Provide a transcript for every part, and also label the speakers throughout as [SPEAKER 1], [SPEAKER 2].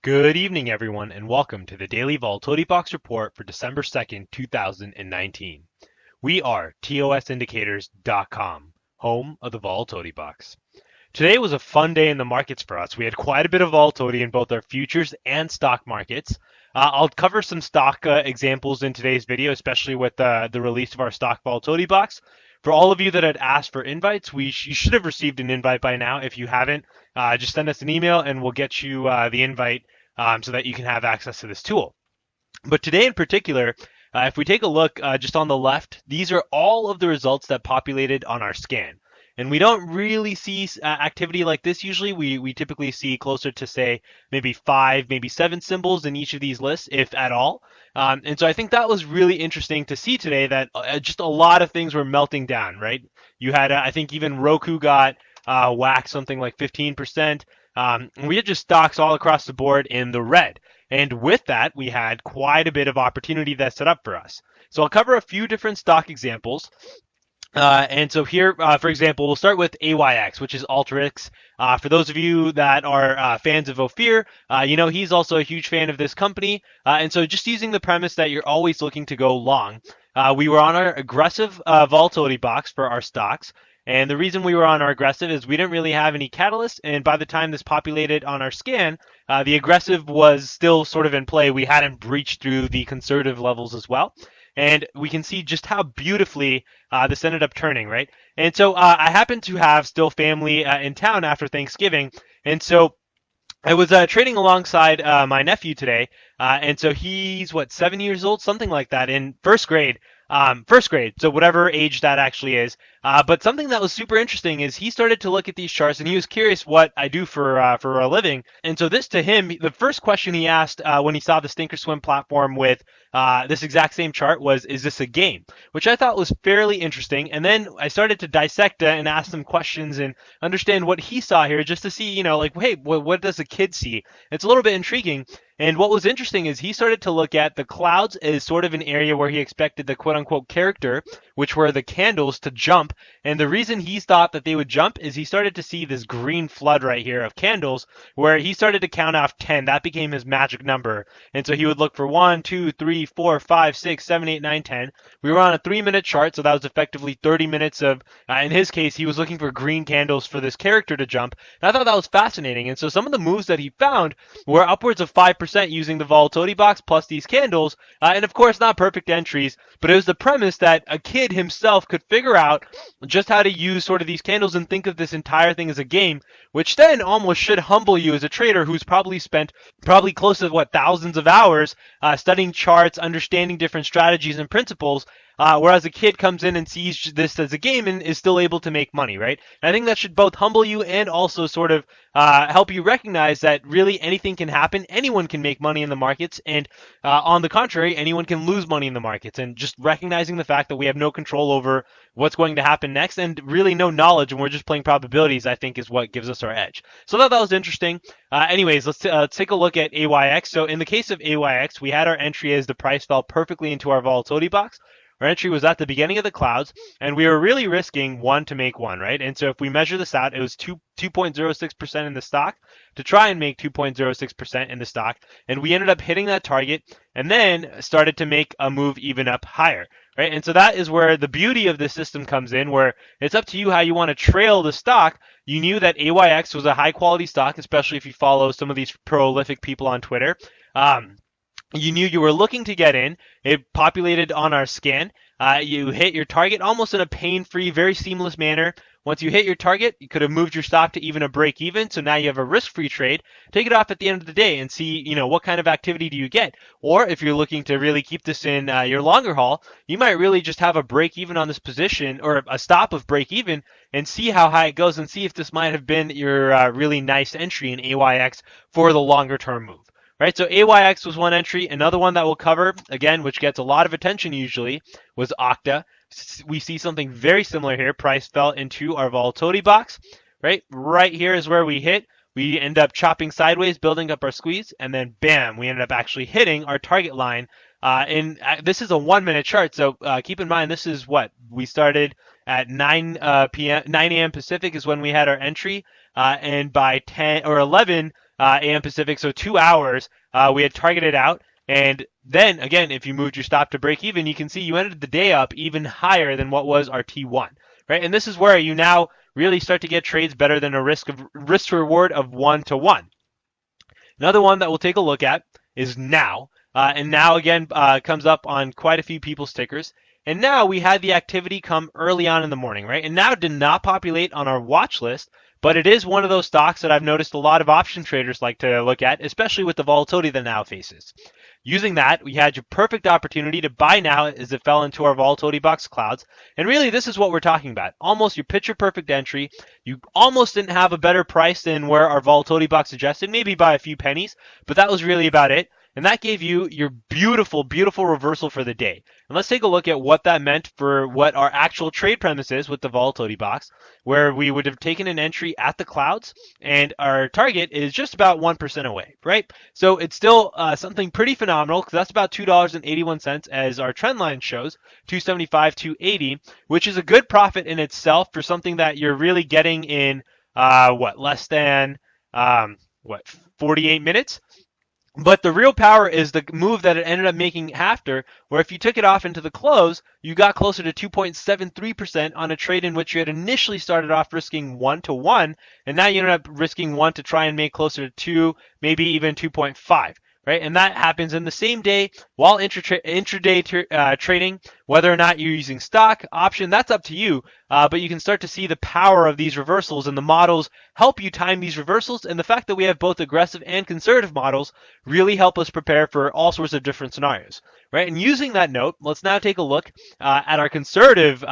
[SPEAKER 1] Good evening, everyone, and welcome to the Daily Volatility Box report for December 2nd, 2019. We are TOSindicators.com, home of the Volatility Box. Today was a fun day in the markets for us. We had quite a bit of volatility in both our futures and stock markets. I'll cover some stock examples in today's video, especially with the release of our stock volatility box. For all of you that had asked for invites, you should have received an invite by now. If you haven't, just send us an email and we'll get you the invite so that you can have access to this tool. But today in particular, if we take a look just on the left, these are all of the results that populated on our scan. And we don't really see activity like this usually. We typically see closer to, say, maybe 5, maybe 7 symbols in each of these lists, if at all. And so I think that was really interesting to see today that just a lot of things were melting down, right? You had, I think even Roku got whacked something like 15%. We had just stocks all across the board in the red. And with that, we had quite a bit of opportunity that set up for us. So I'll cover a few different stock examples. And so here, for example, we'll start with AYX, which is Alteryx. For those of you that are fans of Ophir, you know he's also a huge fan of this company. And so just using the premise that you're always looking to go long, we were on our aggressive volatility box for our stocks. And the reason we were on our aggressive is we didn't really have any catalyst. And by the time this populated on our scan, the aggressive was still sort of in play. We hadn't breached through the conservative levels as well. And we can see just how beautifully this ended up turning, right? And so I happen to have still family in town after Thanksgiving. And so I was trading alongside my nephew today. And so he's, 7 years old, something like that, in first grade. First grade, so whatever age that actually is. But something that was super interesting is he started to look at these charts and he was curious what I do for a living. And so this to him, the first question he asked when he saw the Thinkorswim platform with this exact same chart was, is this a game? Which I thought was fairly interesting. And then I started to dissect it and ask him questions and understand what he saw here just to see, like, hey, what does a kid see? It's a little bit intriguing. And what was interesting is he started to look at the clouds as sort of an area where he expected the quote unquote character, which were the candles, to jump. And the reason he thought that they would jump is he started to see this green flood right here of candles where he started to count off 10. That became his magic number. And so he would look for 1, 2, 3, 4, 5, 6, 7, 8, 9, 10. We were on a 3-minute chart, so that was effectively 30 minutes of, in his case, he was looking for green candles for this character to jump. And I thought that was fascinating. And so some of the moves that he found were upwards of 5% using the volatility box plus these candles. And of course, not perfect entries, but it was the premise that a kid himself could figure out just how to use sort of these candles and think of this entire thing as a game, which then almost should humble you as a trader who's probably spent close to thousands of hours studying charts, understanding different strategies and principles. Whereas a kid comes in and sees this as a game and is still able to make money, right? And I think that should both humble you and also sort of help you recognize that really anything can happen. Anyone can make money in the markets. And on the contrary, anyone can lose money in the markets. And just recognizing the fact that we have no control over what's going to happen next and really no knowledge and we're just playing probabilities, I think is what gives us our edge. So I thought that was interesting. Anyways, let's take a look at AYX. So in the case of AYX, we had our entry as the price fell perfectly into our volatility box. Our entry was at the beginning of the clouds, and we were really risking 1 to make 1, right? And so if we measure this out, it was 2.06% in the stock to try and make 2.06% in the stock. And we ended up hitting that target and then started to make a move even up higher, right? And so that is where the beauty of this system comes in, where it's up to you how you want to trail the stock. You knew that AYX was a high quality stock, especially if you follow some of these prolific people on Twitter. You knew you were looking to get in. It populated on our scan. You hit your target almost in a pain-free, very seamless manner. Once you hit your target, you could have moved your stop to even a break even. So now you have a risk-free trade. Take it off at the end of the day and see, what kind of activity do you get. Or if you're looking to really keep this in your longer haul, you might really just have a break even on this position or a stop of break even and see how high it goes and see if this might have been your really nice entry in AYX for the longer term move. Right, so AYX was one entry. Another one that we'll cover, again, which gets a lot of attention usually, was OKTA. We see something very similar here. Price fell into our volatility box. Right here is where we hit. We end up chopping sideways, building up our squeeze, and then bam, we ended up actually hitting our target line. And this is a 1-minute chart, so keep in mind this is what we started at 9 a.m. Pacific is when we had our entry, and by 10 or 11 a.m. Pacific, so 2 hours we had targeted out. And then again, if you moved your stop to break even, you can see you ended the day up even higher than what was our T1, right? And this is where you now really start to get trades better than a risk to reward of 1-to-1. Another one that we'll take a look at is Now. And Now, again, comes up on quite a few people's tickers. And Now we had the activity come early on in the morning, right? And Now did not populate on our watch list, but it is one of those stocks that I've noticed a lot of option traders like to look at, especially with the volatility that Now faces. Using that, we had your perfect opportunity to buy Now as it fell into our Volatility Box clouds. And really, this is what we're talking about. Almost your picture perfect entry. You almost didn't have a better price than where our Volatility Box suggested, maybe by a few pennies, but that was really about it. And that gave you your beautiful, beautiful reversal for the day. And let's take a look at what that meant for what our actual trade premise is with the Volatility Box, where we would have taken an entry at the clouds, and our target is just about 1% away, right? So it's still something pretty phenomenal, because that's about $2.81 as our trend line shows, 275, 280, which is a good profit in itself for something that you're really getting in, less than, 48 minutes? But the real power is the move that it ended up making after, where if you took it off into the close, you got closer to 2.73% on a trade in which you had initially started off risking 1-to-1, and now you ended up risking 1 to try and make closer to 2, maybe even 2.5. Right, and that happens in the same day while intraday trading. Whether or not you're using stock, option, that's up to you. But you can start to see the power of these reversals, and the models help you time these reversals. And the fact that we have both aggressive and conservative models really help us prepare for all sorts of different scenarios. Right, and using that note, let's now take a look at our conservative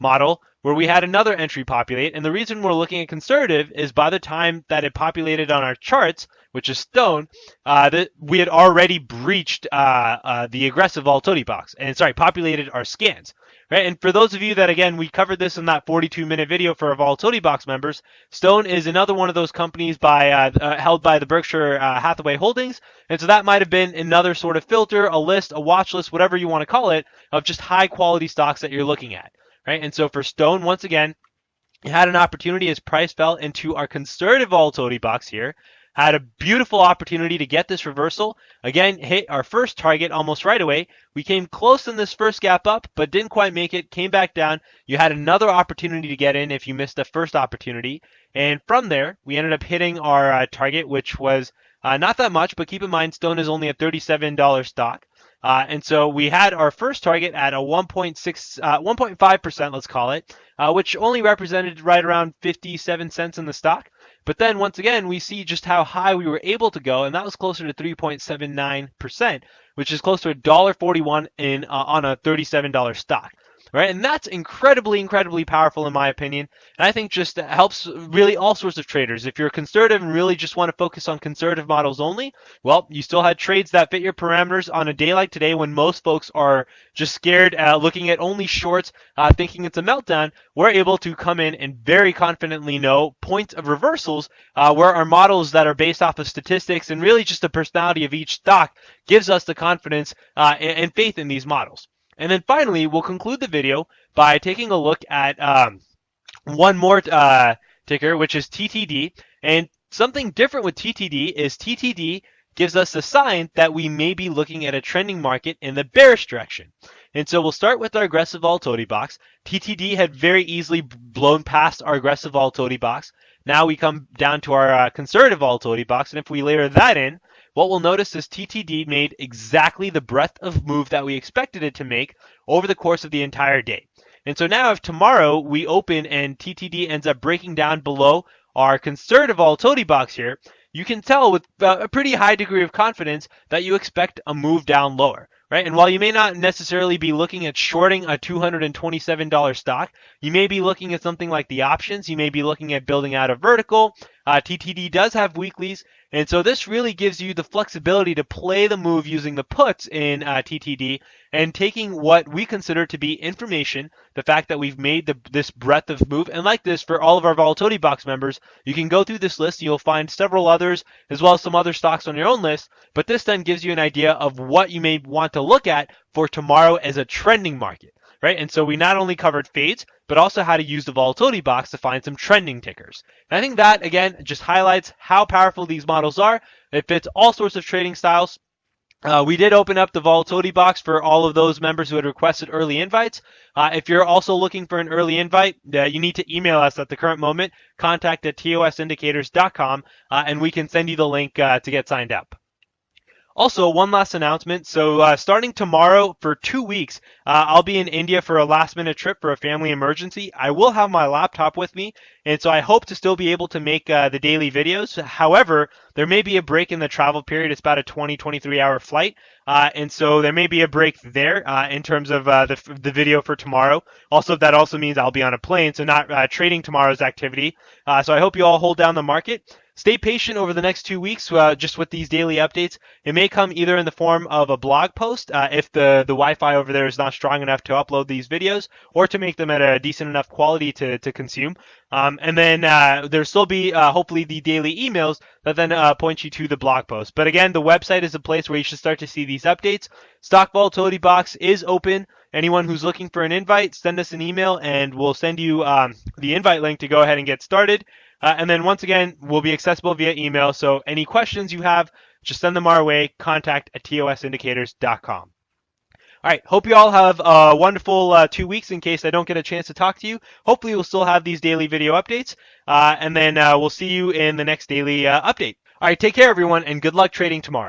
[SPEAKER 1] model, where we had another entry populate. And the reason we're looking at conservative is by the time that it populated on our charts, which is Stone, that we had already breached the aggressive volatility box, and populated our scans. Right, and for those of you that, again, we covered this in that 42-minute video for our Volatility Box members, Stone is another one of those companies held by the Berkshire Hathaway Holdings, and so that might have been another sort of filter, a list, a watch list, whatever you want to call it, of just high-quality stocks that you're looking at. Right, and so for Stone, once again, you had an opportunity as price fell into our conservative volatility box here, had a beautiful opportunity to get this reversal. Again, hit our first target almost right away. We came close in this first gap up, but didn't quite make it, came back down. You had another opportunity to get in if you missed the first opportunity. And from there, we ended up hitting our target, which was not that much, but keep in mind, Stone is only a $37 stock. And so we had our first target at a 1.5%, let's call it, which only represented right around 57 cents in the stock. But then once again, we see just how high we were able to go, and that was closer to 3.79%, which is close to $1.41 on a $37 stock. Right, and that's incredibly, incredibly powerful in my opinion. And I think just helps really all sorts of traders. If you're conservative and really just want to focus on conservative models only, well, you still had trades that fit your parameters on a day like today when most folks are just scared, looking at only shorts, thinking it's a meltdown. We're able to come in and very confidently know points of reversals where our models that are based off of statistics and really just the personality of each stock gives us the confidence and faith in these models. And then finally, we'll conclude the video by taking a look at one more ticker, which is TTD. And something different with TTD is TTD gives us a sign that we may be looking at a trending market in the bearish direction. And so we'll start with our aggressive volatility box. TTD had very easily blown past our aggressive volatility box. Now we come down to our conservative volatility box, and if we layer that in, what we'll notice is TTD made exactly the breadth of move that we expected it to make over the course of the entire day. And so now if tomorrow we open and TTD ends up breaking down below our conservative volatility box here, you can tell with a pretty high degree of confidence that you expect a move down lower. Right? And while you may not necessarily be looking at shorting a $227 stock, you may be looking at something like the options. You may be looking at building out a vertical. TTD does have weeklies. And so this really gives you the flexibility to play the move using the puts in TTD and taking what we consider to be information, the fact that we've made this breadth of move. And like this, for all of our Volatility Box members, you can go through this list. You'll find several others as well as some other stocks on your own list. But this then gives you an idea of what you may want to look at for tomorrow as a trending market. right? And so we not only covered fades, but also how to use the volatility box to find some trending tickers. And I think that, again, just highlights how powerful these models are. It fits all sorts of trading styles. We did open up the volatility box for all of those members who had requested early invites. If you're also looking for an early invite, you need to email us at the current moment, contact@tosindicators.com, and we can send you the link to get signed up. Also, one last announcement. So starting tomorrow for 2 weeks, I'll be in India for a last-minute trip for a family emergency. I will have my laptop with me, and so I hope to still be able to make the daily videos. However, there may be a break in the travel period. It's about a 23-hour flight, and so there may be a break there in terms of the video for tomorrow. Also, that also means I'll be on a plane, so not trading tomorrow's activity. So I hope you all hold down the market. Stay patient over the next 2 weeks just with these daily updates. It may come either in the form of a blog post if the Wi-Fi over there is not strong enough to upload these videos or to make them at a decent enough quality to consume. And then there'll still be hopefully the daily emails that then point you to the blog post. But again, the website is a place where you should start to see these updates. Stock Volatility Box is open. Anyone who's looking for an invite, send us an email and we'll send you the invite link to go ahead and get started. And then once again, we'll be accessible via email. So any questions you have, just send them our way, contact@tosindicators.com. All right, hope you all have a wonderful 2 weeks in case I don't get a chance to talk to you. Hopefully we'll still have these daily video updates, and then we'll see you in the next daily update. All right, take care everyone, and good luck trading tomorrow.